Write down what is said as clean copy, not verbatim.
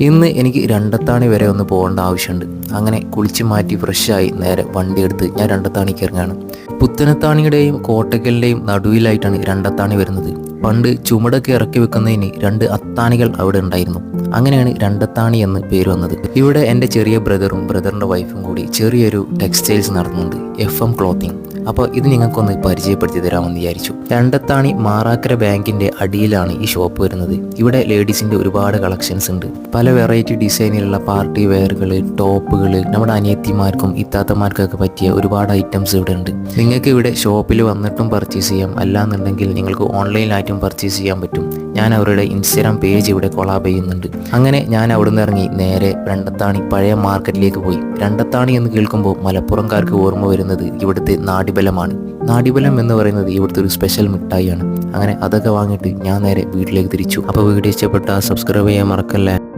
ഇന്ന് എനിക്ക് രണ്ടത്താണി വരെ ഒന്ന് പോകേണ്ട ആവശ്യമുണ്ട്. അങ്ങനെ കുളിച്ച് മാറ്റി ഫ്രഷായി നേരെ വണ്ടി എടുത്ത് ഞാൻ രണ്ടത്താണിക്ക് ഇറങ്ങാണ്. പുത്തനത്താണിയുടെയും കോട്ടക്കലിൻ്റെയും നടുവിലായിട്ടാണ് രണ്ടത്താണി വരുന്നത്. പണ്ട് ചുമടൊക്കെ ഇറക്കി വെക്കുന്നതിന് 2 അത്താണികൾ അവിടെ ഉണ്ടായിരുന്നു. അങ്ങനെയാണ് രണ്ടത്താണി എന്ന് പേര് വന്നത്. ഇവിടെ എൻ്റെ ചെറിയ ബ്രദറും ബ്രദറിൻ്റെ വൈഫും കൂടി ചെറിയൊരു ടെക്സ്റ്റൈൽസ് നടത്തുന്നുണ്ട്, FM ക്ലോത്തിങ്. അപ്പോൾ ഇത് നിങ്ങൾക്കൊന്ന് പരിചയപ്പെടുത്തി തരാമെന്ന് വിചാരിച്ചു. രണ്ടത്താണി മാറാക്കര ബാങ്കിൻ്റെ അടിയിലാണ് ഈ ഷോപ്പ് വരുന്നത്. ഇവിടെ ലേഡീസിൻ്റെ ഒരുപാട് കളക്ഷൻസ് ഉണ്ട്. പല വെറൈറ്റി ഡിസൈനിലുള്ള പാർട്ടി വെയറുകൾ, ടോപ്പുകൾ, നമ്മുടെ അനിയത്തിമാർക്കും ഇത്താത്തമാർക്കൊക്കെ പറ്റിയ ഒരുപാട് ഐറ്റംസ് ഇവിടെ ഉണ്ട്. നിങ്ങൾക്ക് ഇവിടെ ഷോപ്പിൽ വന്നിട്ടും പർച്ചേസ് ചെയ്യാം, അല്ലാന്നുണ്ടെങ്കിൽ നിങ്ങൾക്ക് ഓൺലൈനായിട്ടും പർച്ചേസ് ചെയ്യാൻ പറ്റും. ഞാൻ അവരുടെ ഇൻസ്റ്റാഗ്രാം പേജ് ഇവിടെ കൊളാബ് ചെയ്യുന്നുണ്ട്. അങ്ങനെ ഞാൻ അവിടെ നിന്ന് ഇറങ്ങി നേരെ രണ്ടത്താണി പഴയ മാർക്കറ്റിലേക്ക് പോയി. രണ്ടത്താണി എന്ന് കേൾക്കുമ്പോൾ മലപ്പുറംകാർക്ക് ഓർമ്മ വരുന്നത് ഇവിടുത്തെ നാടിബലമാണ്. നാടിബലം എന്ന് പറയുന്നത് ഇവിടുത്തെ ഒരു സ്പെഷ്യൽ മിഠായിയാണ്. അങ്ങനെ അതൊക്കെ വാങ്ങിയിട്ട് ഞാൻ നേരെ വീട്ടിലേക്ക് തിരിച്ചു. അപ്പോൾ വീഡിയോ ഇഷ്ടപ്പെട്ടാൽ സബ്സ്ക്രൈബ് ചെയ്യാൻ മറക്കല്ലേ.